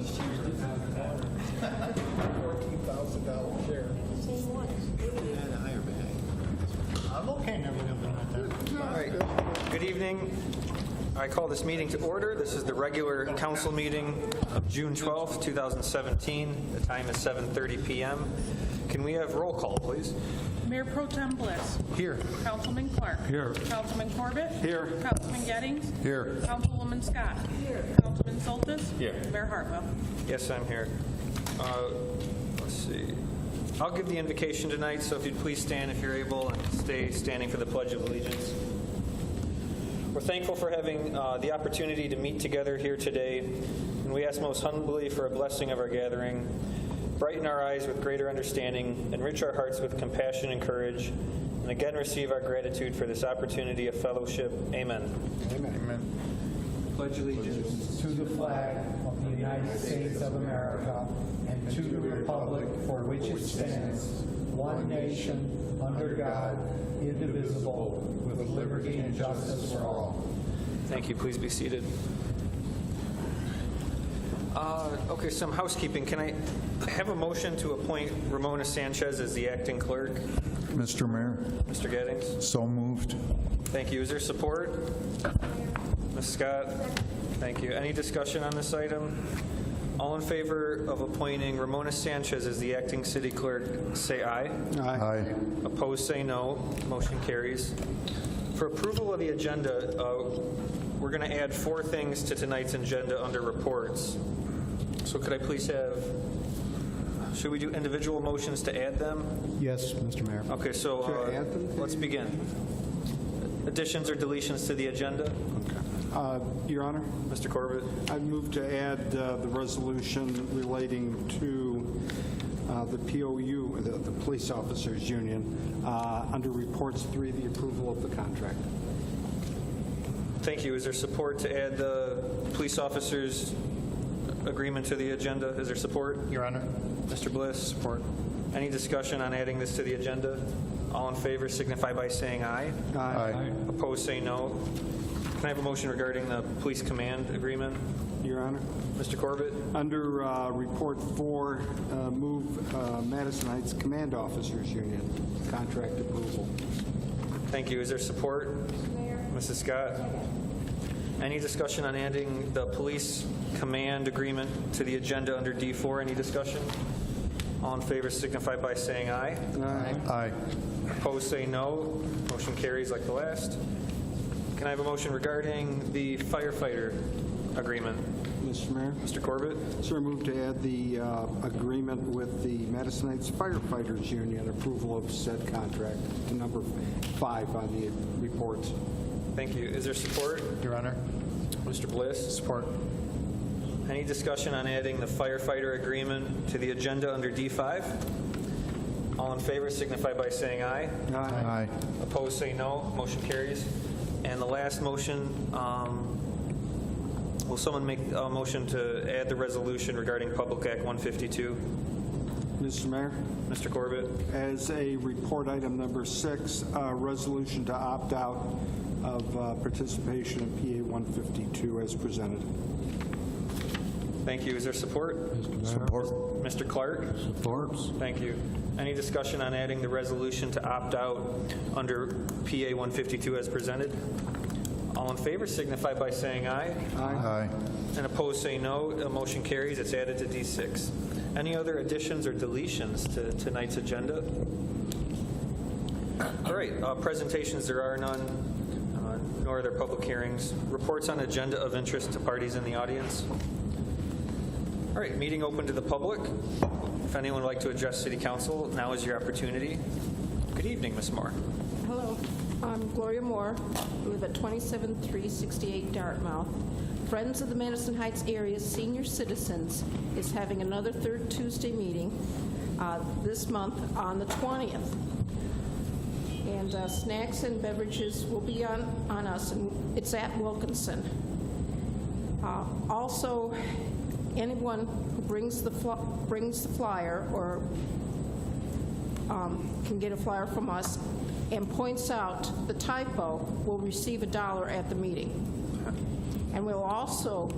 $14,000 share. And a higher bag. I'm okay never doing like that. All right. Good evening. I call this meeting to order. This is the regular council meeting of June 12th, 2017. The time is 7:30 p.m. Can we have roll call, please? Mayor Pro Tem Bliss. Here. Councilman Clark. Here. Councilman Corbett. Here. Councilman Gettings. Here. Councilwoman Scott. Here. Councilman Soltis. Here. Mayor Hartwell. Yes, I'm here. Let's see. I'll give the invocation tonight, so if you'd please stand if you're able and stay standing for the Pledge of Allegiance. We're thankful for having the opportunity to meet together here today, and we ask most humbly for a blessing of our gathering. Brighten our eyes with greater understanding, enrich our hearts with compassion and courage, and again receive our gratitude for this opportunity of fellowship. Amen. Amen. Pledge allegiance to the flag of the United States of America and to the republic for which it stands, one nation, under God, indivisible, with liberty and justice for all. Thank you. Please be seated. Okay, some housekeeping. Can I have a motion to appoint Ramona Sanchez as the acting clerk? Mr. Mayor, Mr. Gettings? so moved. Thank you. Is there support? Ms. Scott? Thank you. Any discussion on this item? All in favor of appointing Ramona Sanchez as the acting city clerk, say aye. Aye. Opposed, say no. Motion carries. For approval of the agenda, we're going to add 4 things to tonight's agenda under reports. So could I please have, should we do individual motions to add them? Yes, Mr. Mayor. Okay, so let's begin. Additions or deletions to the agenda? Your Honor, Mr. Corbett? I move to add the resolution relating to the POU, the Police Officers Union, under Reports 3, the approval of the contract. Thank you. Is there support to add the police officers' agreement to the agenda? Is there support? Your Honor. Mr. Bliss? Support. Any discussion on adding this to the agenda? All in favor signify by saying aye. Aye. Opposed, say no. Can I have a motion regarding the police command agreement? Your Honor, Mr. Corbett? under Report 4, move Madison Heights Command Officers Union contract approval. Thank you. Is there support? Mrs. Scott? Any discussion on adding the police command agreement to the agenda under D4? Any discussion? All in favor signify by saying aye. Aye. Opposed, say no. Motion carries like the last. Can I have a motion regarding the firefighter agreement? Mr. Mayor? Mr. Corbett? Sir, move to add the agreement with the Madison Heights Firefighters Union, approval of said contract to number 5 on the reports. Thank you. Is there support? Your Honor. Mr. Bliss? Support. Any discussion on adding the firefighter agreement to the agenda under D5? All in favor signify by saying aye. Aye. Opposed, say no. Motion carries. And the last motion, will someone make a motion to add the resolution regarding Public Act 152? Mr. Mayor? Mr. Corbett? As a report item number 6, resolution to opt out of participation in PA 152 as presented. Thank you. Is there support? Support. Mr. Clark? Supports. Thank you. Any discussion on adding the resolution to opt out under PA 152 as presented? All in favor signify by saying aye. Aye. And opposed say no. The motion carries. It's added to D6. Any other additions or deletions to tonight's agenda? All right. Presentations, there are none, nor are there public hearings. Reports on agenda of interest to parties in the audience. All right. Meeting open to the public. If anyone would like to address City Council, now is your opportunity. Good evening, Ms. Moore. Hello, I'm Gloria Moore. I live at 27368 Dartmouth. Friends of the Madison Heights area senior citizens is having another third Tuesday meeting this month on the 20th. And snacks and beverages will be on us, and it's at Wilkinson. Also, anyone who brings the flyer or can get a flyer from us and points out the typo will receive $1 at the meeting. And we'll also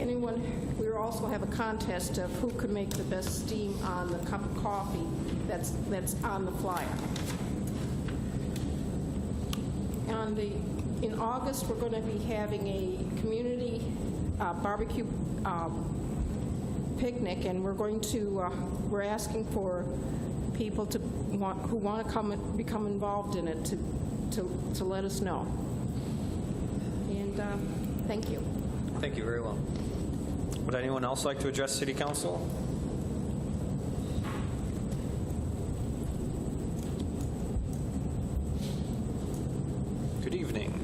anyone, we also have a contest of who can make the best steam on the cup of coffee that's on the flyer. In August, we're going to be having a community barbecue picnic, and we're asking for people who want to come and become involved in it to let us know. And thank you. Thank you very well. Would anyone else like to address City Council? Good evening.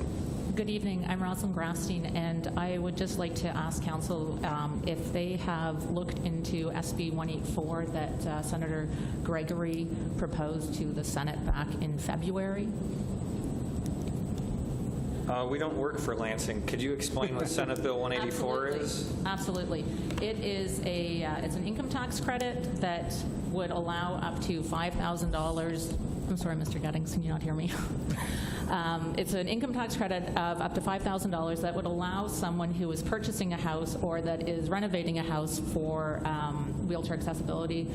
Good evening. I'm Rosalind Grafstein, and I would just like to ask Council if they have looked into SB 184 that Senator Gregory proposed to the Senate back in February. We don't work for Lansing. Could you explain what Senate Bill 184 is? Absolutely. It is it's an income tax credit that would allow up to $5,000. I'm sorry, Mr. Gettings, can you not hear me? It's an income tax credit of up to $5,000 that would allow someone who is purchasing a house or that is renovating a house for wheelchair accessibility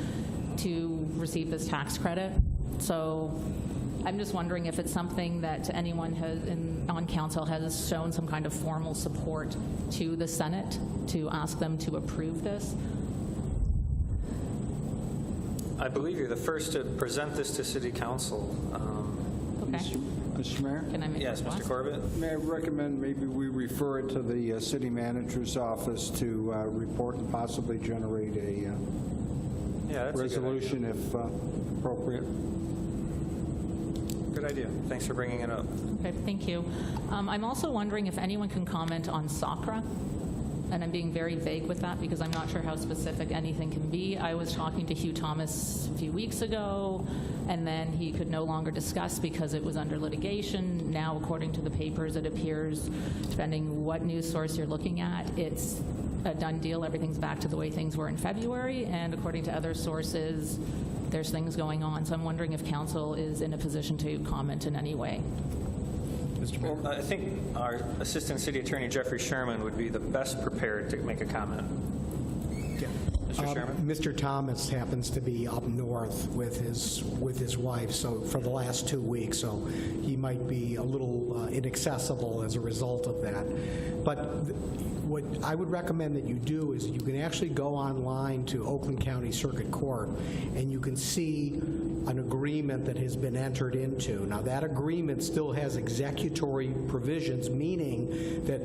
to receive this tax credit. So I'm just wondering if it's something that anyone on council has shown some kind of formal support to the Senate to ask them to approve this. I believe you're the first to present this to City Council. Okay. Mr. Mayor? Can I make Yes, a request? Mr. Corbett? May I recommend maybe we refer it to the city manager's office to report and possibly generate a Yeah, that's resolution if appropriate. Good idea. Thanks for bringing it up. Okay, thank you. I'm also wondering if anyone can comment on SACRA, and I'm being very vague with that because I'm not sure how specific anything can be. I was talking to Hugh Thomas a few weeks ago, and then he could no longer discuss because it was under litigation. Now, according to the papers, it appears, depending what news source you're looking at, it's a done deal. Everything's back to the way things were in February, and according to other sources, there's things going on. So I'm wondering if council is in a position to comment in any way. Well, I think our Assistant City Attorney, Jeffrey Sherman, would be the best prepared to make a comment. Mr. Sherman? Mr. Thomas happens to be up north with his wife, so for the last 2 weeks, so he might be a little inaccessible as a result of that. But what I would recommend that you do is you can actually go online to Oakland County Circuit Court, and you can see an agreement that has been entered into. Now, that agreement still has executory provisions, meaning that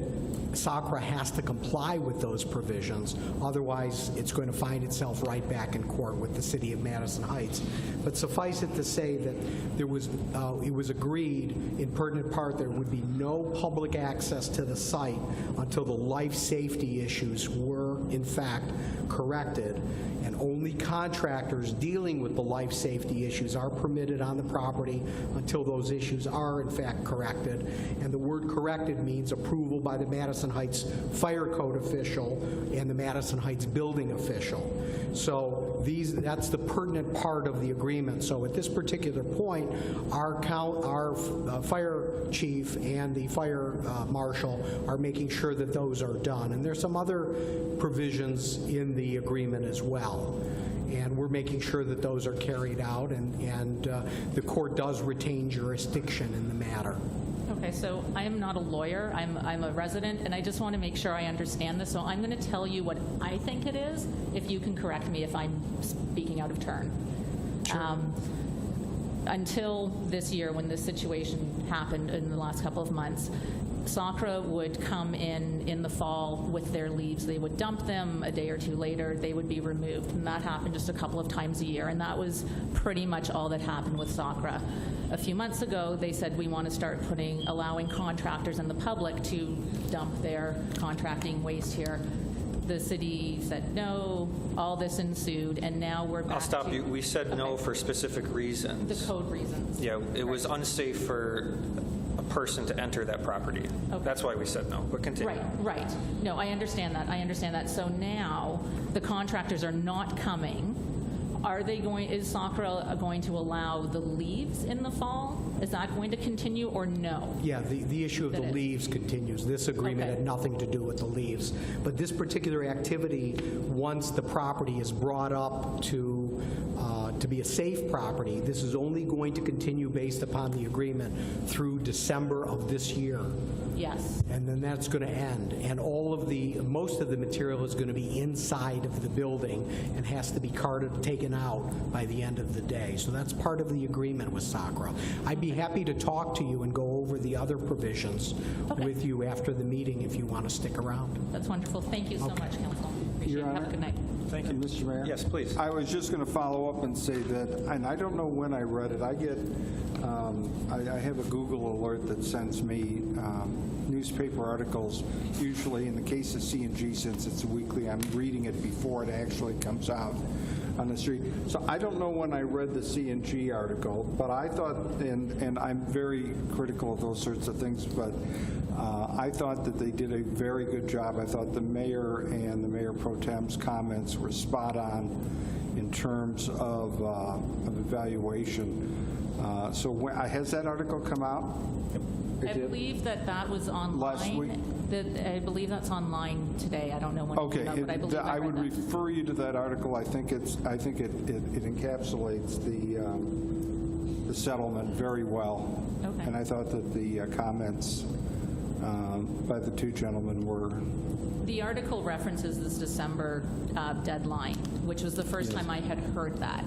SACRA has to comply with those provisions. Otherwise, it's going to find itself right back in court with the city of Madison Heights. But suffice it to say that it was agreed in pertinent part there would be no public access to the site until the life safety issues were, in fact, corrected, and only contractors dealing with the life safety issues are permitted on the property until those issues are, in fact, corrected. And the word corrected means approval by the Madison Heights Fire Code official and the Madison Heights building official. So that's the pertinent part of the agreement. So at this particular point, our fire chief and the fire marshal are making sure that those are done. And there's some other provisions in the agreement as well. And we're making sure that those are carried out, and the court does retain jurisdiction in the matter. Okay, so I am not a lawyer. I'm a resident, and I just want to make sure I understand this. So I'm going to tell you what I think it is, if you can correct me if I'm speaking out of turn. Sure. Until this year, when this situation happened in the last couple of months, SACRA would come in the fall with their leaves. They would dump them. A day or two later, they would be removed. And that happened just a couple of times a year. And that was pretty much all that happened with SACRA. A few months ago, they said we want to start allowing contractors and the public to dump their contracting waste here. The city said no. All this ensued, and now we're back. I'll stop to, you. We said no for specific reasons. The code reasons. Yeah, it was unsafe for a person to enter that property. Okay. That's why we said no, but continue. Right. No, I understand that. So now the contractors are not coming. Is Sakura going to allow the leaves in the fall? Is that going to continue or no? Yeah, the issue of the That is- leaves continues. This agreement Okay. had nothing to do with the leaves. But this particular activity, once the property is brought up to be a safe property, this is only going to continue based upon the agreement through December of this year. Yes. And then that's going to end. And most of the material is going to be inside of the building and has to be taken out by the end of the day. So that's part of the agreement with Sakura. I'd be happy to talk to you and go over the other provisions Okay. with you after the meeting if you want to stick around. That's wonderful. Thank you so much, Council. Appreciate Your it. Have a Honor. good night. Thank you. Mr. Mayor? Yes, please. I was just going to follow up and say that, and I don't know when I read it, I have a Google alert that sends me newspaper articles, usually in the case of C&G, since it's weekly, I'm reading it before it actually comes out on the street. So I don't know when I read the C&G article, but I thought, and I'm very critical of those sorts of things, but I thought that they did a very good job. I thought the mayor and the mayor pro tem's comments were spot on in terms of evaluation. So has that article come out? It I did? believe that was online. Last week? I believe that's online today. I don't know when it Okay, came out, but I believe I I would read that. refer you to that article. I think it encapsulates the settlement very well. Okay. And I thought that the comments by the two gentlemen were. The article references this December deadline, which was the first time I had heard that.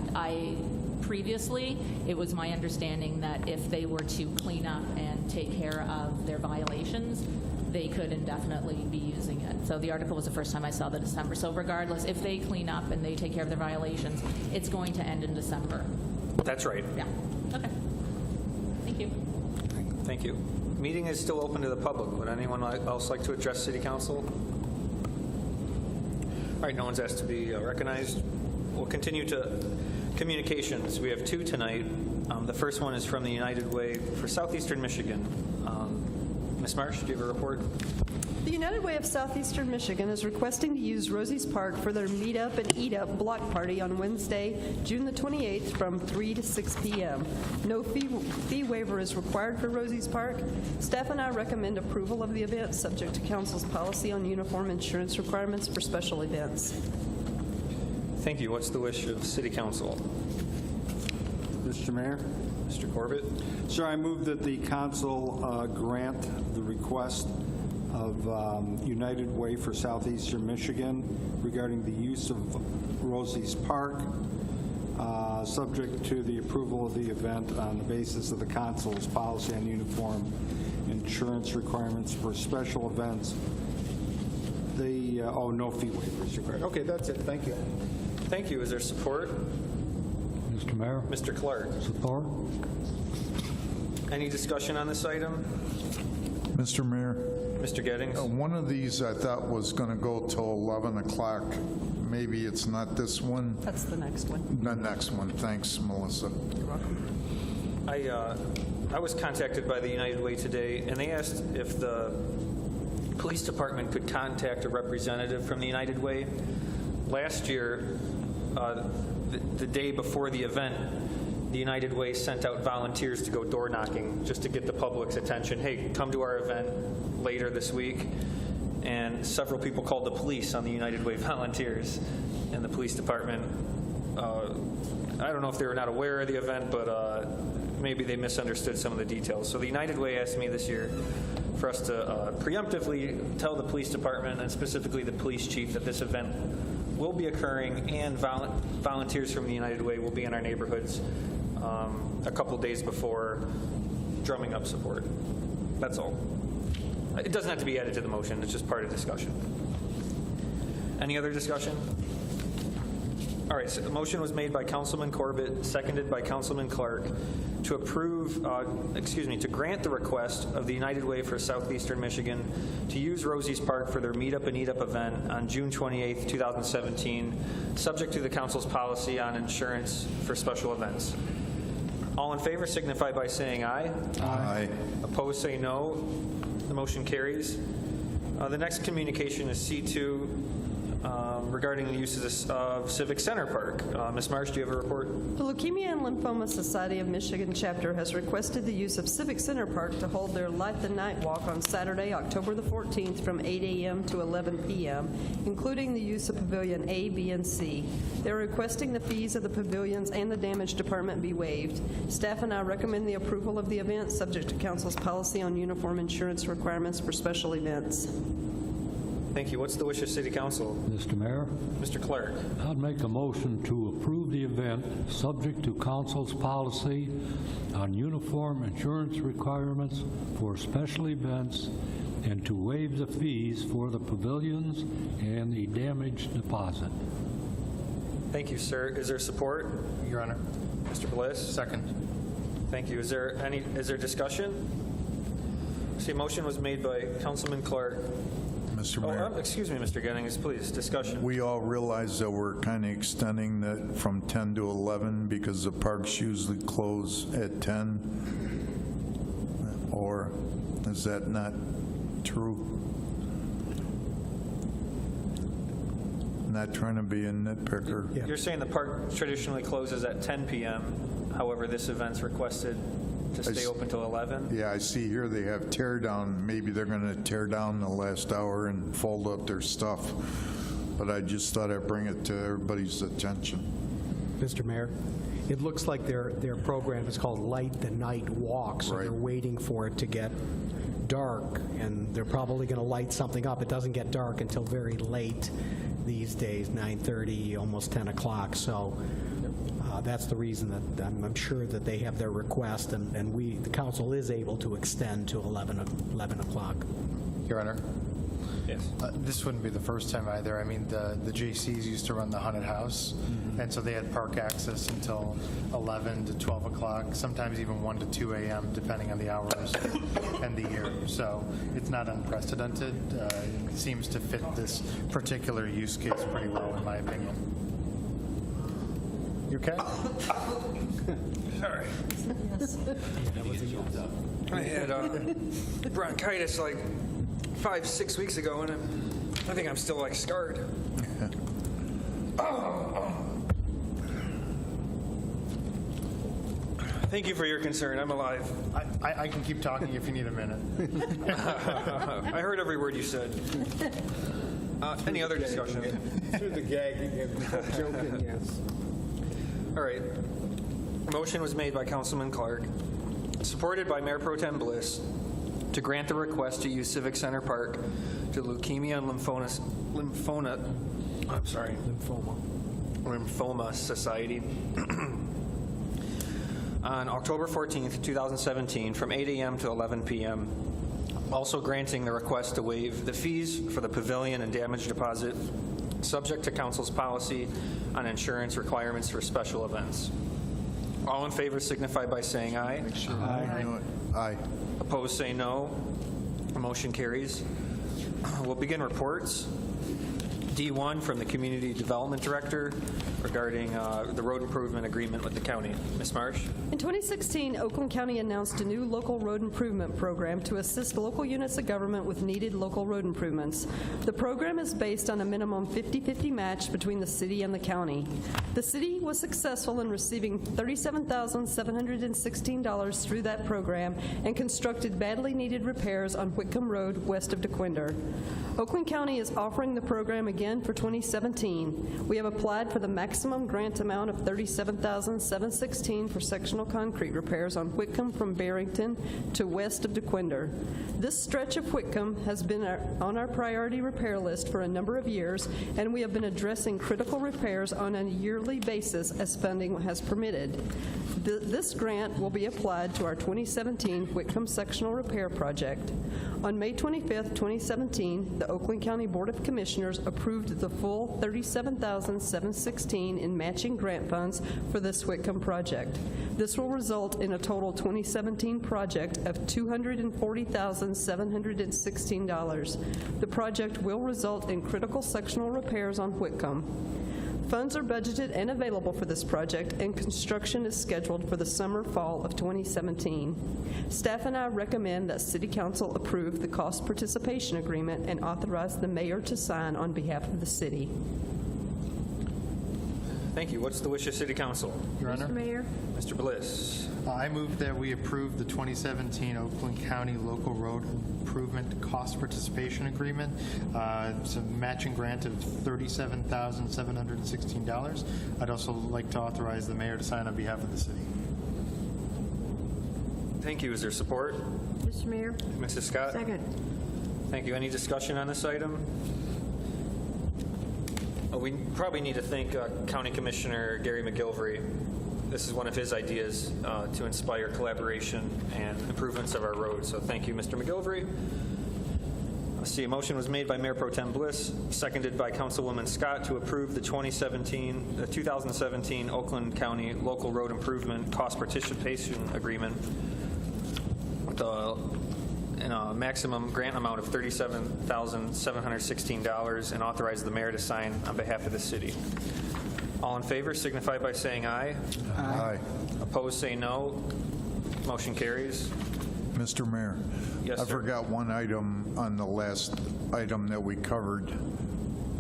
Previously, it was my understanding that if they were to clean up and take care of their violations, they could indefinitely be using it. So the article was the first time I saw the December. So regardless, if they clean up and they take care of their violations, it's going to end in December. That's right. Yeah. Okay. Thank you. Thank you. Meeting is still open to the public. Would anyone else like to address City Council? All right, no one's asked to be recognized. We'll continue to communications. We have two tonight. The first one is from the United Way for Southeastern Michigan. Ms. Marsh, do you have a report? The United Way of Southeastern Michigan is requesting to use Rosie's Park for their Meet Up and Eat Up block party on Wednesday, June the 28th from 3 to 6 p.m. No fee waiver is required for Rosie's Park. Staff and I recommend approval of the event subject to Council's policy on uniform insurance requirements for special events. Thank you. What's the wish of City Council? Mr. Mayor? Mr. Corbett? Sir, I move that the council grant the request of United Way for Southeastern Michigan regarding the use of Rosie's Park, subject to the approval of the event on the basis of the council's policy on uniform insurance requirements for special events. No fee waivers required. Okay, that's it. Thank you. Thank you. Is there support? Mr. Mayor, Mr. Clark? support. Any discussion on this item? Mr. Mayor, Mr. Gettings? one of these I thought was going to go till 11 o'clock. Maybe it's not this one. That's the next one. The next one. Thanks, Melissa. You're welcome. I was contacted by the United Way today, and they asked if the police department could contact a representative from the United Way. Last year, the day before the event, the United Way sent out volunteers to go door knocking just to get the public's attention. Hey, come to our event later this week. And several people called the police on the United Way volunteers. And the police department, I don't know if they were not aware of the event, but maybe they misunderstood some of the details. So the United Way asked me this year for us to preemptively tell the police department, and specifically the police chief, that this event will be occurring, and volunteers from the United Way will be in our neighborhoods a couple days before, drumming up support. That's all. It doesn't have to be added to the motion. It's just part of discussion. Any other discussion? All right, so the motion was made by Councilman Corbett, seconded by Councilman Clark, to approve, to grant the request of the United Way for Southeastern Michigan to use Rosie's Park for their Meet Up and Eat Up event on June 28th, 2017, subject to the council's policy on insurance for special events. All in favor signify by saying aye. Aye. Opposed, say no. The motion carries. The next communication is C2, regarding the uses of Civic Center Park. Ms. Marsh, do you have a report? The Leukemia and Lymphoma Society of Michigan chapter has requested the use of Civic Center Park to hold their Light the Night Walk on Saturday, October the 14th from 8 a.m. to 11 p.m., including the use of Pavilion A, B, and C. They're requesting the fees of the pavilions and the damage department be waived. Staff and I recommend the approval of the event, subject to Council's policy on uniform insurance requirements for special events. Thank you. What's the wish of City Council? Mr. Mayor, Mr. Clark. I'd make a motion to approve the event subject to council's policy on uniform insurance requirements for special events and to waive the fees for the pavilions and the damage deposit. Thank you, sir. Is there support? Your Honor. Mr. Bliss? Second. Thank you. Is there discussion? See, a motion was made by Councilman Clark. Mr. Mayor. Excuse me, Mr. Gettings, please, discussion. We all realize that we're kind of extending that from 10 to 11 because the parks usually close at 10, or is that not true? Not trying to be a nitpicker. You're saying the park traditionally closes at 10 p.m., however, this event's requested to stay open till 11? Yeah, I see here they have tear down. Maybe they're going to tear down the last hour and fold up their stuff. But I just thought I'd bring it to everybody's attention. Mr. Mayor, it looks like their program is called Light the Night Walk, so Right. they're waiting for it to get dark, and they're probably going to light something up. It doesn't get dark until very late these days, 9:30, almost 10 o'clock. So that's the reason that I'm sure that they have their request, and the council is able to extend to 11 o'clock. Your Honor. Yes. This wouldn't be the first time either. I mean, the JCs used to run the haunted house, and so they had park access until 11 to 12 o'clock, sometimes even 1 to 2 a.m., depending on the hours and the year. So it's not unprecedented. It seems to fit this particular use case pretty well, in my opinion. You okay? Sorry. I had bronchitis like 5-6 weeks ago, and I think I'm still like scarred. Thank you for your concern. I'm alive. I can keep talking if you need a minute. I heard every word you said. Any other discussion? Through the gagging and joking, yes. All right. Motion was made by Councilman Clark, supported by Mayor Pro Tem Bliss, to grant the request to use Civic Center Park to Leukemia and Lymphoma Society on October 14th, 2017, from 8 a.m. to 11 p.m. Also granting the request to waive the fees for the pavilion and damage deposit, subject to council's policy on insurance requirements for special events. All in favor signify by saying aye. Aye. Opposed, say no. Motion carries. We'll begin reports. D1 from the Community Development Director regarding the road improvement agreement with the county. Ms. Marsh? In 2016, Oakland County announced a new local road improvement program to assist local units of government with needed local road improvements. The program is based on a minimum 50-50 match between the city and the county. The city was successful in receiving $37,716 through that program and constructed badly needed repairs on Whitcomb Road west of DeQuinder. Oakland County is offering the program again for 2017. We have applied for the maximum grant amount of $37,716 for sectional concrete repairs on Whitcomb from Barrington to west of DeQuinder. This stretch of Whitcomb has been on our priority repair list for a number of years, and we have been addressing critical repairs on a yearly basis as funding has permitted. This grant will be applied to our 2017 Whitcomb sectional repair project. On May 25th, 2017, the Oakland County Board of Commissioners approved the full $37,716 in matching grant funds for this Whitcomb project. This will result in a total 2017 project of $240,716. The project will result in critical sectional repairs on Whitcomb. Funds are budgeted and available for this project, and construction is scheduled for the summer/fall of 2017. Staff and I recommend that City Council approve the cost participation agreement and authorize the mayor to sign on behalf of the city. Thank you. What's the wish of City Council? Your Honor, Mr. Mayor? Mr. Bliss. I move that we approve the 2017 Oakland County Local Road Improvement Cost Participation Agreement. It's a matching grant of $37,716. I'd also like to authorize the mayor to sign on behalf of the city. Thank you. Is there support? Mr. Mayor? Mrs. Scott? Second. Thank you. Any discussion on this item? We probably need to thank County Commissioner Gary McGilvery. This is one of his ideas to inspire collaboration and improvements of our roads. So thank you, Mr. McGilvery. Let's see, a motion was made by Mayor Pro Tem Bliss, seconded by Councilwoman Scott to approve the 2017 Oakland County Local Road Improvement Cost Participation Agreement with a maximum grant amount of $37,716 and authorize the mayor to sign on behalf of the city. All in favor signify by saying aye. Aye. Opposed, say no. Motion carries. Mr. Mayor? Yes, I sir. forgot one item on the last item that we covered.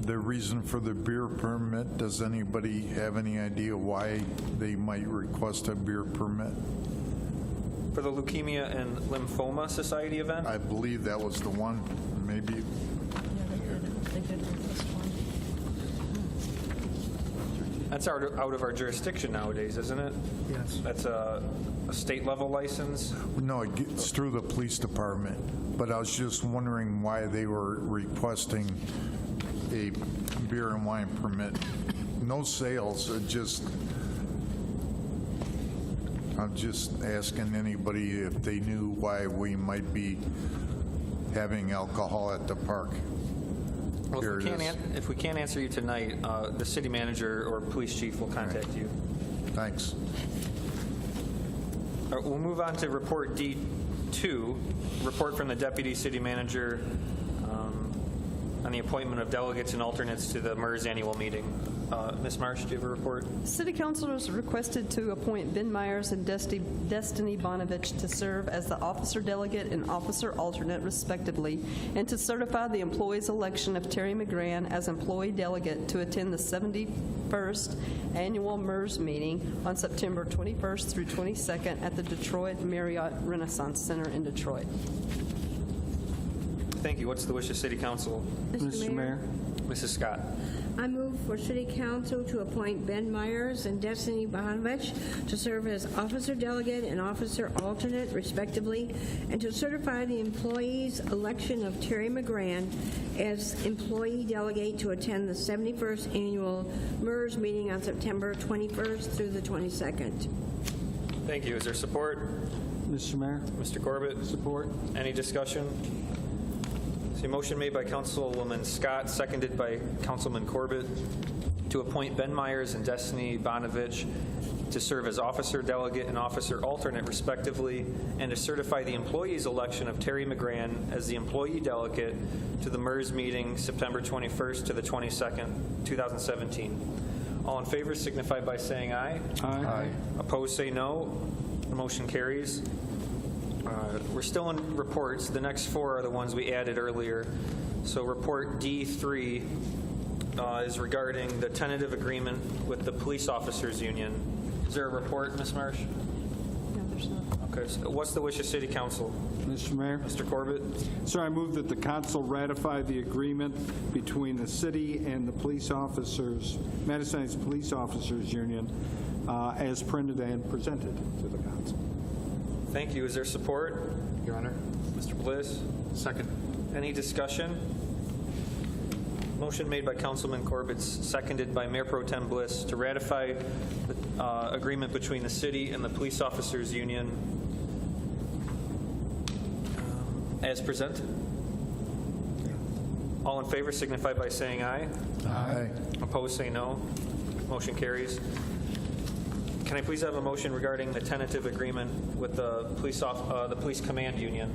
The reason for the beer permit, does anybody have any idea why they might request a beer permit? For the Leukemia and Lymphoma Society event? I believe that was the one, maybe. That's out of our jurisdiction nowadays, isn't it? Yes. That's a state level license? No, it gets through the police department, but I was just wondering why they were requesting a beer and wine permit. No sales, I'm just asking anybody if they knew why we might be having alcohol at the park. Well, Here it is. if we can't answer you tonight, the city manager or police chief will contact you. Thanks. All right, we'll move on to report D2, report from the deputy city manager on the appointment of delegates and alternates to the MERS annual meeting. Ms. Marsh, do you have a report? City councilors requested to appoint Ben Myers and Destiny Bonovich to serve as the officer delegate and officer alternate respectively, and to certify the employee's election of Terry McGran as employee delegate to attend the 71st annual MERS meeting on September 21st through 22nd at the Detroit Marriott Renaissance Center in Detroit. Thank you. What's the wish of City Council? Mr. Mayor? Mrs. Scott. I move for City Council to appoint Ben Myers and Destiny Bonovich to serve as officer delegate and officer alternate, respectively, and to certify the employee's election of Terry McGran as employee delegate to attend the 71st annual MERS meeting on September 21st through the 22nd. Thank you. Is there support? Mr. Mayor? Mr. Corbett? Support. Any discussion? See, a motion made by Councilwoman Scott, seconded by Councilman Corbett, to appoint Ben Myers and Destiny Bonovich to serve as officer delegate and officer alternate, respectively, and to certify the employee's election of Terry McGran as the employee delegate to the MERS meeting September 21st to the 22nd, 2017. All in favor signify by saying aye. Aye. Opposed, say no. The motion carries. We're still in reports. The next four are the ones we added earlier. So report D3 is regarding the tentative agreement with the police officers union. Is there a report, Ms. Marsh? No, there's not. Okay. So what's the wish of City Council? Mr. Mayor? Mr. Corbett? Sir, I move that the council ratify the agreement between the city and the police officers, Madison Heights Police Officers Union, as printed and presented to the council. Thank you. Is there support? Your Honor. Mr. Bliss? Second. Any discussion? Motion made by Councilman Corbett, seconded by Mayor Pro Tem Bliss to ratify the agreement between the city and the police officers union as presented. All in favor signify by saying aye. Aye. Opposed, say no. Motion carries. Can I please have a motion regarding the tentative agreement with the police command union?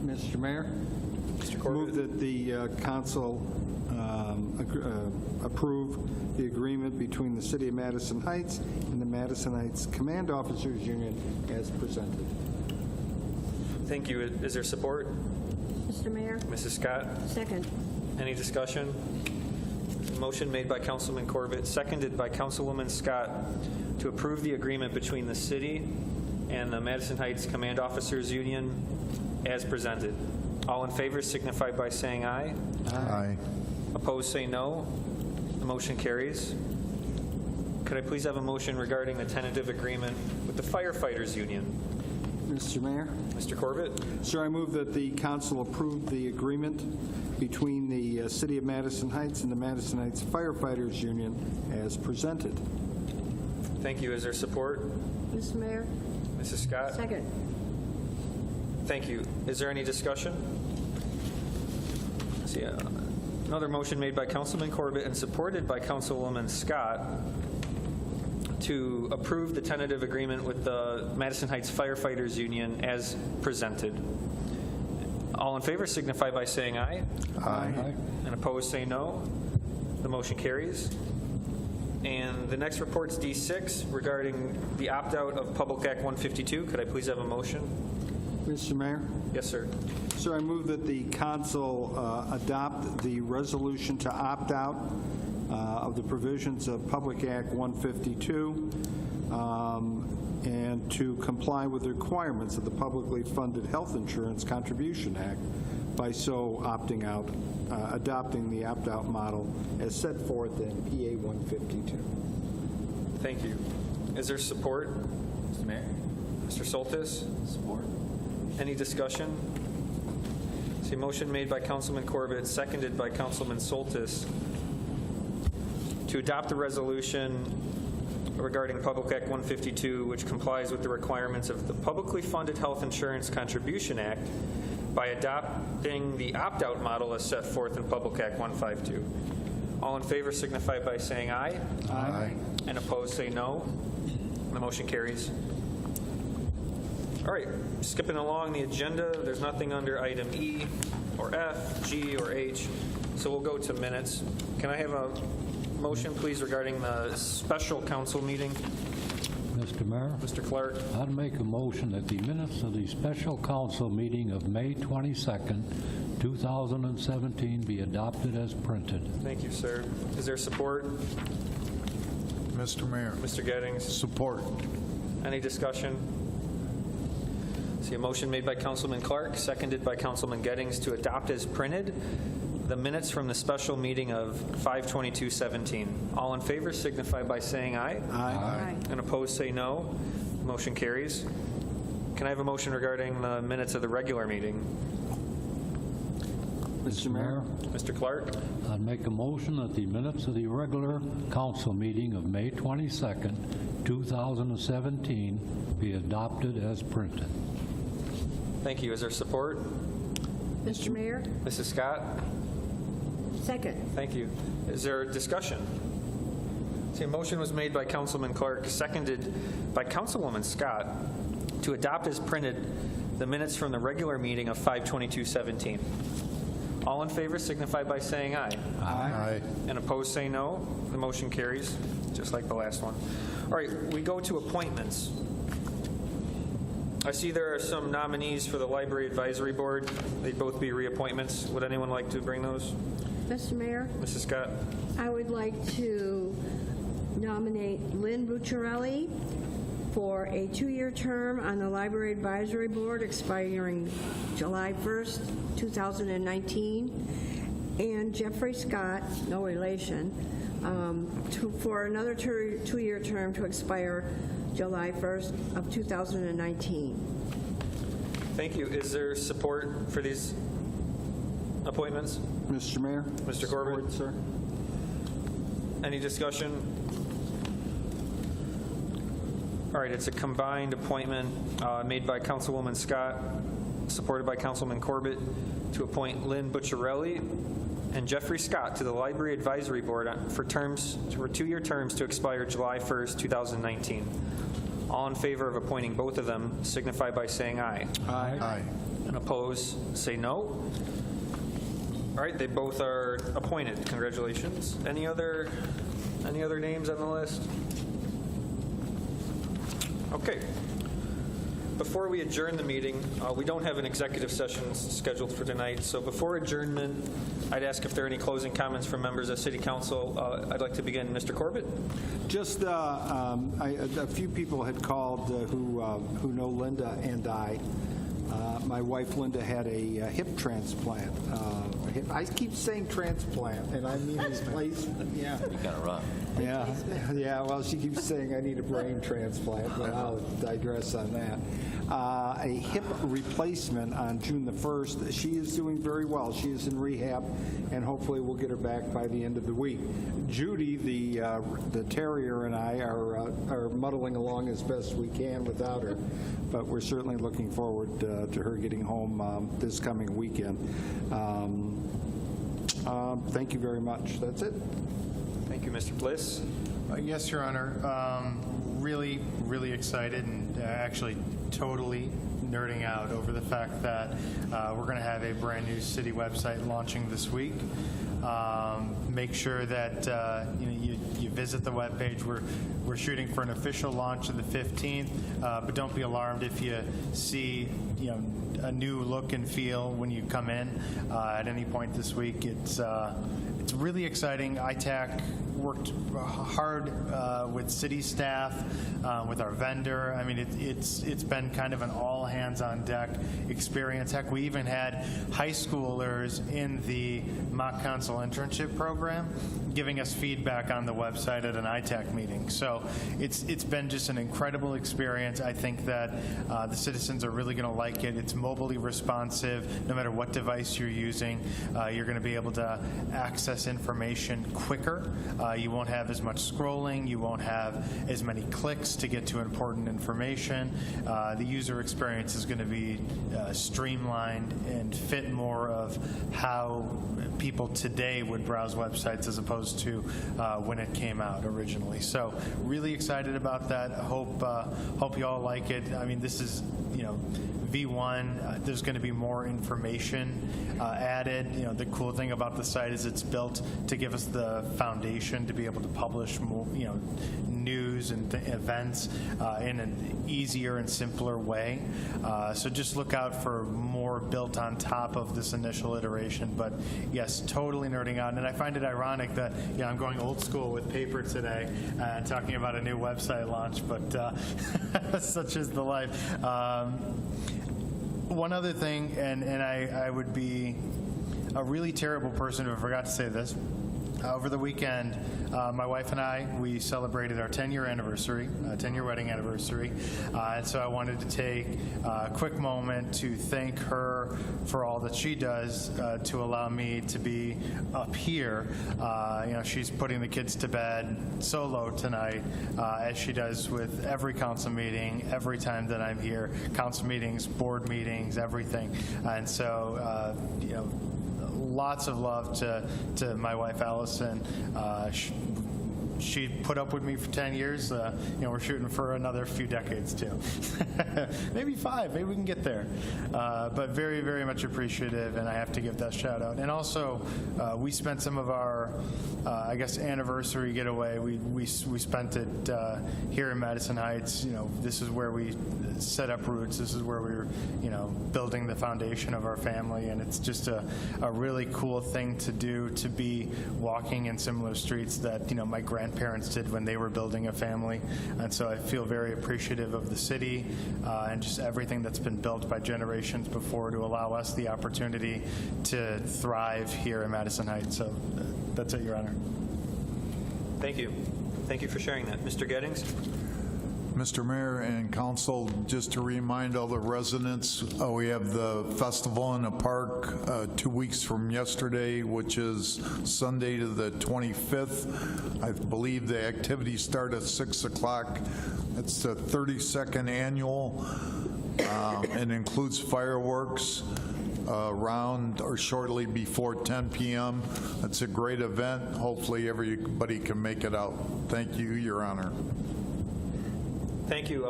Mr. Mayor? Mr. Move Corbett? that the council approve the agreement between the City of Madison Heights and the Madison Heights Command Officers Union as presented. Thank you. Is there support? Mr. Mayor? Mrs. Scott? Second. Any discussion? Motion made by Councilman Corbett, seconded by Councilwoman Scott to approve the agreement between the city and the Madison Heights Command Officers Union as presented. All in favor signify by saying aye. Aye. Opposed, say no. The motion carries. Could I please have a motion regarding the tentative agreement with the Firefighters Union? Mr. Mayor? Mr. Corbett? Sir, I move that the council approve the agreement between the City of Madison Heights and the Madison Heights Firefighters Union as presented. Thank you. Is there support? Mr. Mayor? Mrs. Scott? Second. Thank you. Is there any discussion? See, another motion made by Councilman Corbett and supported by Councilwoman Scott to approve the tentative agreement with the Madison Heights Firefighters Union as presented. All in favor signify by saying aye. Aye. And opposed say no. The motion carries. And the next report's D6 regarding the opt-out of Public Act 152. Could I please have a motion? Mr. Mayor? Yes, sir. Sir, I move that the council adopt the resolution to opt out of the provisions of Public Act 152 and to comply with the requirements of the Publicly Funded Health Insurance Contribution Act by so opting out, adopting the opt-out model as set forth in PA 152. Thank you. Is there support? Mr. Mayor. Mr. Soltis? Support. Any discussion? See, motion made by Councilman Corbett, seconded by Councilman Soltis to adopt the resolution regarding Public Act 152, which complies with the requirements of the Publicly Funded Health Insurance Contribution Act by adopting the opt-out model as set forth in Public Act 152. All in favor signify by saying aye. Aye. And opposed say no. The motion carries. All right, skipping along the agenda, there's nothing under item E or F, G, or H, so we'll go to minutes. Can I have a motion, please, regarding the special council meeting? Mr. Mayor? Mr. Clark? I'd make a motion that the minutes of the special council meeting of May 22nd, 2017 be adopted as printed. Thank you, sir. Is there support? Mr. Mayor. Mr. Gettings? Support. Any discussion? See a motion made by Councilman Clark, seconded by Councilman Gettings to adopt as printed the minutes from the special meeting of 5/22/17. All in favor signify by saying aye. Aye. And opposed say no. Motion carries. Can I have a motion regarding the minutes of the regular meeting? Mr. Mayor? Mr. Clark? I'd make a motion that the minutes of the regular council meeting of May 22nd, 2017 be adopted as printed. Thank you. Is there support? Mr. Mayor? Mrs. Scott? Second. Thank you. Is there discussion? See, a motion was made by Councilman Clark, seconded by Councilwoman Scott to adopt as printed the minutes from the regular meeting of 5/22/17. All in favor signify by saying aye. Aye. And opposed say no. The motion carries, just like the last one. All right, we go to appointments. I see there are some nominees for the Library Advisory Board. They'd both be reappointments. Would anyone like to bring those? Mr. Mayor? Mrs. Scott? I would like to nominate Lynn Bucciarelli for a 2-year term on the Library Advisory Board expiring July 1st, 2019, and Jeffrey Scott, no relation, for another 2-year term to expire July 1st of 2019. Thank you. Is there support for these appointments? Mr. Mayor? Mr. Corbett? Support, sir. Any discussion? All right, it's a combined appointment made by Councilwoman Scott, supported by Councilman Corbett, to appoint Lynn Bucciarelli and Jeffrey Scott to the Library Advisory Board for 2-year terms to expire July 1st, 2019. All in favor of appointing both of them signify by saying aye. Aye. Aye. And opposed, say no. All right, they both are appointed. Congratulations. Any other names on the list? Okay. Before we adjourn the meeting, we don't have an executive session scheduled for tonight, so before adjournment, I'd ask if there are any closing comments from members of City Council. I'd like to begin. Mr. Corbett? Just a few people had called who know Linda and I. My wife Linda had a hip transplant. I keep saying transplant, and I mean replacement. Yeah. You got it wrong. Yeah. Well, she keeps saying I need a brain transplant, but I'll digress on that. A hip replacement on June the 1st. She is doing very well. She is in rehab, and hopefully we'll get her back by the end of the week. Judy, the terrier, and I are muddling along as best we can without her, but we're certainly looking forward to her getting home this coming weekend. Thank you very much. That's it. Thank you, Mr. Bliss. Yes, Your Honor. Really, really excited and actually totally nerding out over the fact that we're going to have a brand new city website launching this week. Make sure that you visit the webpage. We're shooting for an official launch of the 15th, but don't be alarmed if you see a new look and feel when you come in at any point this week. It's really exciting. ITAC worked hard with city staff, with our vendor. I mean, it's been kind of an all hands on deck experience. Heck, we even had high schoolers in the mock council internship program giving us feedback on the website at an ITAC meeting. So it's been just an incredible experience. I think that the citizens are really going to like it. It's mobilely responsive. No matter what device you're using, you're going to be able to access information quicker. You won't have as much scrolling. You won't have as many clicks to get to important information. The user experience is going to be streamlined and fit more of how people today would browse websites as opposed to when it came out originally. So really excited about that. Hope you all like it. I mean, this is, V1, there's going to be more information added. The cool thing about the site is it's built to give us the foundation to be able to publish more, news and events in an easier and simpler way. So just look out for more built on top of this initial iteration. But yes, totally nerding out. And I find it ironic that I'm going old school with paper today, talking about a new website launch, but such is the life. One other thing, and I would be a really terrible person if I forgot to say this. Over the weekend, my wife and I, we celebrated our 10-year anniversary, 10-year wedding anniversary, and so I wanted to take a quick moment to thank her for all that she does to allow me to be up here. She's putting the kids to bed solo tonight, as she does with every council meeting, every time that I'm here, council meetings, board meetings, everything, and so, lots of love to my wife, Allison. She put up with me for 10 years. We're shooting for another few decades, too. Maybe 5. Maybe we can get there. But very, very much appreciative, and I have to give that shout out. And also, we spent some of our, anniversary getaway. We spent it here in Madison Heights. This is where we set up roots. This is where we were, building the foundation of our family. And it's just a really cool thing to do, to be walking in similar streets that, my grandparents did when they were building a family. And so I feel very appreciative of the city and just everything that's been built by generations before to allow us the opportunity to thrive here in Madison Heights. So that's it, Your Honor. Thank you. Thank you for sharing that. Mr. Gettings? Mr. Mayor and Council, just to remind all the residents, we have the festival in the park 2 weeks from yesterday, which is Sunday to the 25th. I believe the activities start at 6 o'clock. It's the 32nd annual. It includes fireworks around or shortly before 10 p.m. It's a great event. Hopefully everybody can make it out. Thank you, Your Honor. Thank you.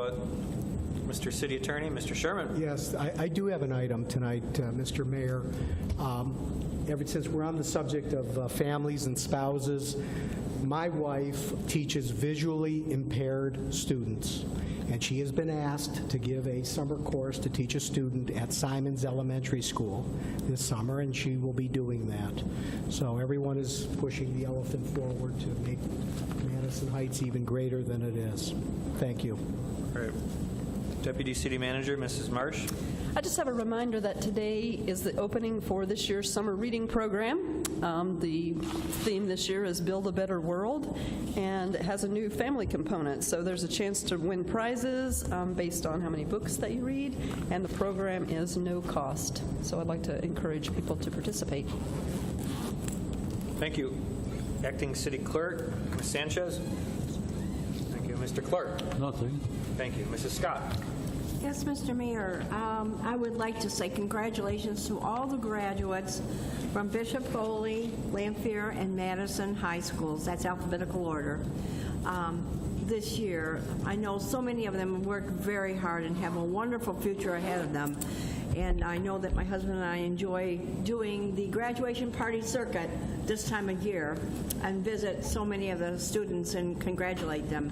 Mr. City Attorney, Mr. Sherman. Yes, I do have an item tonight, Mr. Mayor. Ever since we're on the subject of families and spouses, my wife teaches visually impaired students, and she has been asked to give a summer course to teach a student at Simons Elementary School this summer, and she will be doing that. So everyone is pushing the elephant forward to make Madison Heights even greater than it is. Thank you. All right. Deputy City Manager, Mrs. Marsh. I just have a reminder that today is the opening for this year's summer reading program. The theme this year is Build a Better World, and it has a new family component. So there's a chance to win prizes based on how many books that you read, and the program is no cost. So I'd like to encourage people to participate. Thank you. Acting City Clerk, Ms. Sanchez. Thank you. Mr. Clark. Nothing. Thank you. Mrs. Scott. Yes, Mr. Mayor, I would like to say congratulations to all the graduates from Bishop Foley, Lanphier, and Madison High Schools. That's alphabetical order. This year, I know so many of them work very hard and have a wonderful future ahead of them. And I know that my husband and I enjoy doing the graduation party circuit this time of year and visit so many of the students and congratulate them.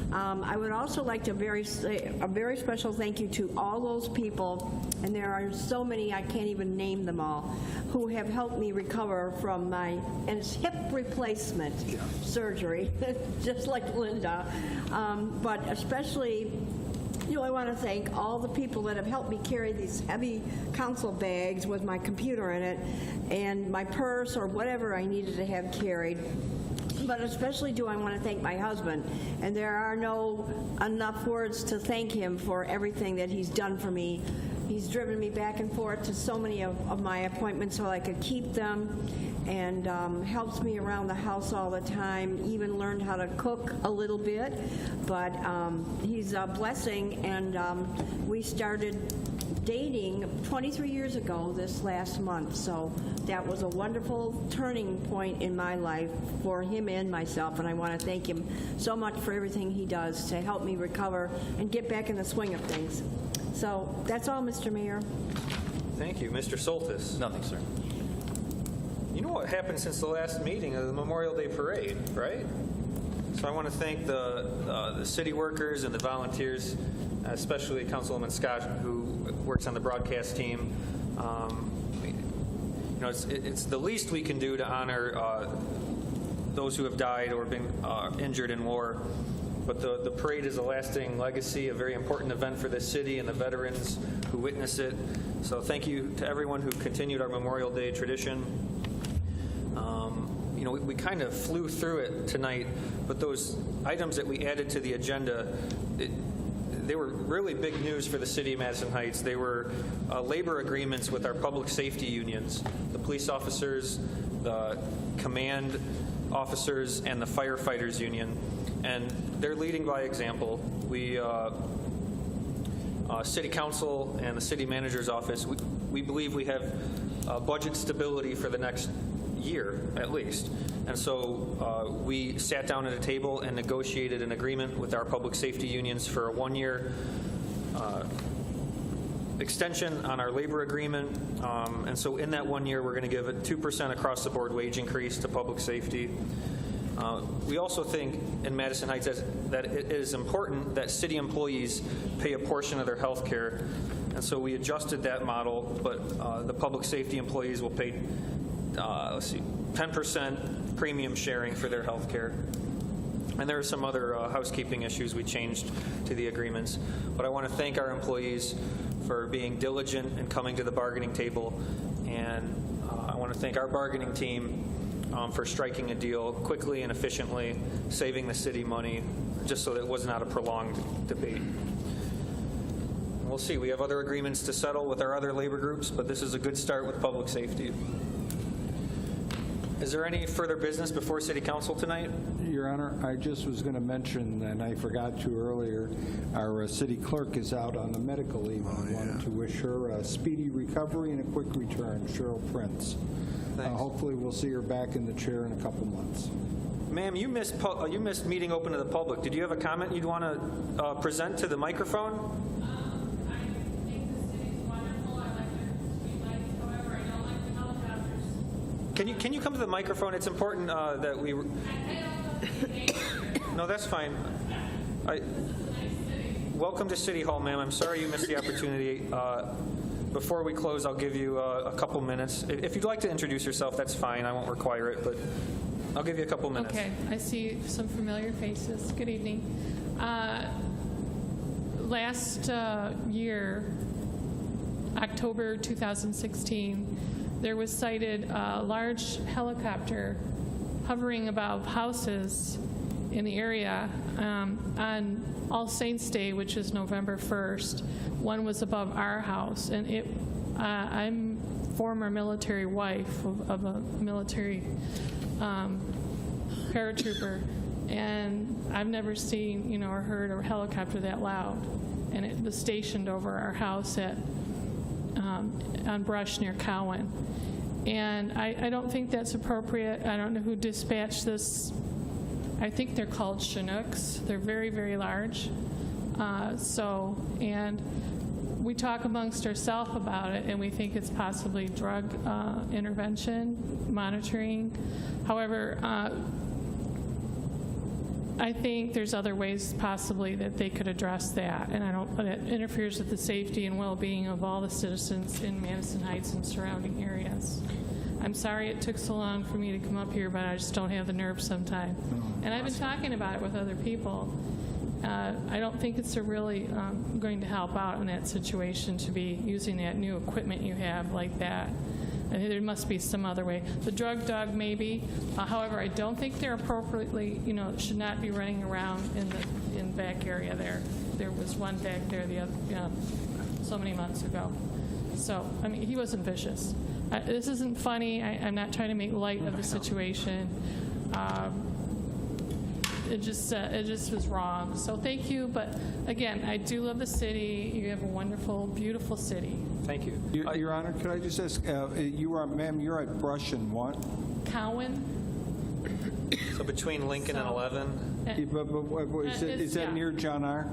I would also like to say a very special thank you to all those people, and there are so many, I can't even name them all, who have helped me recover from my hip replacement surgery, just like Linda. But especially, I want to thank all the people that have helped me carry these heavy council bags with my computer in it and my purse or whatever I needed to have carried. But especially do I want to thank my husband, and there are no enough words to thank him for everything that he's done for me. He's driven me back and forth to so many of my appointments so I could keep them, and helps me around the house all the time, even learned how to cook a little bit. But he's a blessing, and we started dating 23 years ago this last month, so that was a wonderful turning point in my life for him and myself, and I want to thank him so much for everything he does to help me recover and get back in the swing of things. So that's all, Mr. Mayor. Thank you. Mr. Soltis. Nothing, sir. You know what happened since the last meeting of the Memorial Day Parade, right? So I want to thank the city workers and the volunteers, especially Councilwoman Scott, who works on the broadcast team. It's the least we can do to honor those who have died or been injured in war. But the parade is a lasting legacy, a very important event for this city and the veterans who witness it. So thank you to everyone who continued our Memorial Day tradition. We kind of flew through it tonight, but those items that we added to the agenda, they were really big news for the city of Madison Heights. They were labor agreements with our public safety unions, the police officers, the command officers, and the firefighters union. And they're leading by example. We, City Council and the City Manager's Office, we believe we have budget stability for the next year, at least. And so we sat down at a table and negotiated an agreement with our public safety unions for a one-year extension on our labor agreement. And so in that 1 year, we're going to give a 2% across-the-board wage increase to public safety. We also think in Madison Heights that it is important that city employees pay a portion of their health care. And so we adjusted that model, but the public safety employees will pay 10% premium sharing for their health care. And there are some other housekeeping issues we changed to the agreements. But I want to thank our employees for being diligent and coming to the bargaining table. And I want to thank our bargaining team for striking a deal quickly and efficiently, saving the city money, just so that it was not a prolonged debate. We'll see. We have other agreements to settle with our other labor groups, but this is a good start with public safety. Is there any further business before City Council tonight? Your Honor, I just was going to mention, and I forgot to earlier, our city clerk is out on a medical leave. I wanted to wish her a speedy recovery and a quick return, Cheryl Prince. Hopefully we'll see her back in the chair in a couple months. Ma'am, you missed meeting open to the public. Did you have a comment you'd want to present to the microphone? Can you come to the microphone? It's important that we... No, that's fine. Welcome to City Hall, ma'am. I'm sorry you missed the opportunity. Before we close, I'll give you a couple minutes. If you'd like to introduce yourself, that's fine. I won't require it, but I'll give you a couple minutes. Okay, I see some familiar faces. Good evening. Last year, October 2016, there was sighted a large helicopter hovering above houses in the area on All Saints Day, which is November 1st. One was above our house, and I'm former military wife of a military paratrooper, and I've never seen, or heard a helicopter that loud. And it was stationed over our house on brush near Cowan. And I don't think that's appropriate. I don't know who dispatched this. I think they're called Chinooks. They're very, very large. And we talk amongst ourselves about it, and we think it's possibly drug intervention, monitoring. However, I think there's other ways possibly that they could address that, and it interferes with the safety and well-being of all the citizens in Madison Heights and surrounding areas. I'm sorry it took so long for me to come up here, but I just don't have the nerve sometimes. And I've been talking about it with other people. I don't think it's really going to help out in that situation to be using that new equipment you have like that. I think there must be some other way. The drug dog, maybe. However, I don't think they're appropriately, should not be running around in the back area there. There was one back there so many months ago. So, I mean, he wasn't vicious. This isn't funny. I'm not trying to make light of the situation. It just was wrong. So thank you. But again, I do love the city. You have a wonderful, beautiful city. Thank you. Your Honor, could I just ask, ma'am, you're at Brush and what? Cowan. So between Lincoln and 11? Is that near John R.?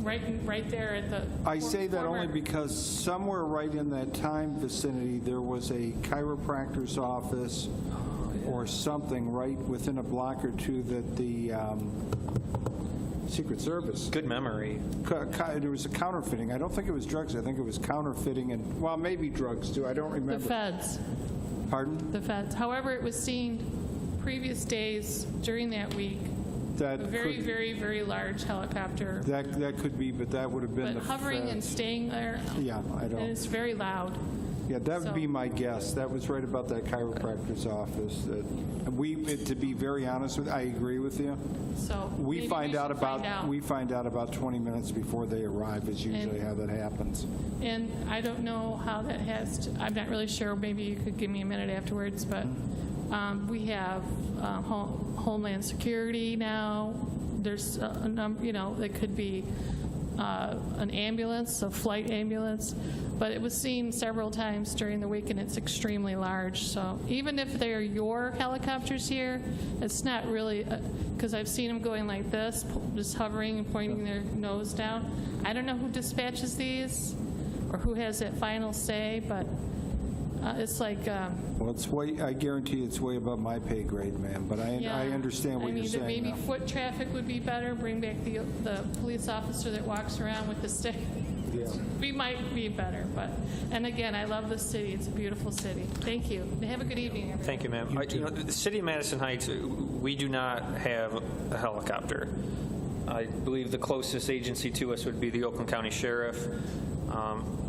Right there at the... I say that only because somewhere right in that time vicinity, there was a chiropractor's office or something right within a block or two that the Secret Service... Good memory. There was a counterfeiting. I don't think it was drugs. I think it was counterfeiting and, well, maybe drugs too. I don't remember. The feds. Pardon? The feds. However, it was seen previous days during that week. A very, very, very large helicopter. That could be, but that would have been But hovering and staying there. Yeah, I don't. And it's very loud. Yeah, that would be my guess. That was right about that chiropractor's office. To be very honest with you, I agree with you. So we find out about 20 minutes before they arrive is usually how that happens. And I don't know how that I'm not really sure. Maybe you could give me a minute afterwards, but we have Homeland Security now. There's a number, it could be an ambulance, a flight ambulance, but it was seen several times during the week, and it's extremely large. So even if they're your helicopters here, it's not really, because I've seen them going like this, just hovering and pointing their nose down. I don't know who dispatches these or who has that final say, but it's like... well, I guarantee it's way above my pay grade, ma'am, but I understand what you're saying. Maybe foot traffic would be better. Bring back the police officer that walks around with the stick. Yeah. We might be better, and again, I love the city. It's a beautiful city. Thank you. Have a good evening, everyone. Thank you, ma'am. The city of Madison Heights, we do not have a helicopter. I believe the closest agency to us would be the Oakland County Sheriff.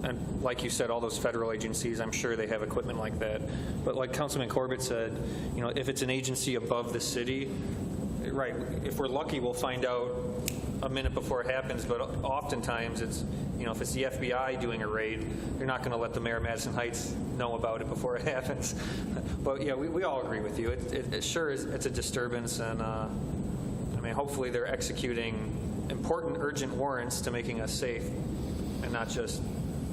And like you said, all those federal agencies, I'm sure they have equipment like that. But like Councilman Corbett said, if it's an agency above the city, right, if we're lucky, we'll find out a minute before it happens. But oftentimes it's, if it's the FBI doing a raid, they're not going to let the mayor of Madison Heights know about it before it happens. But yeah, we all agree with you. It sure is, it's a disturbance. And hopefully they're executing important, urgent warrants to making us safe and not just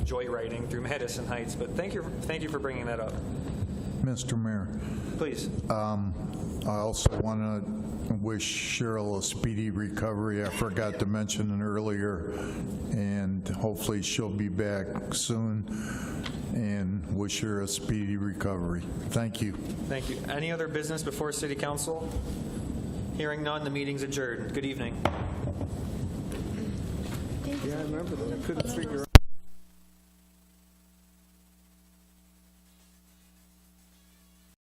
joyriding through Madison Heights. But thank you for bringing that up. Mr. Mayor. Please. I also want to wish Cheryl a speedy recovery. I forgot to mention it earlier. And and hopefully she'll be back soon, and wish her a speedy recovery. Thank you. Thank you. Any other business before City Council? Hearing none, the meeting's adjourned. Good evening. Yeah, I remember that. I couldn't figure out.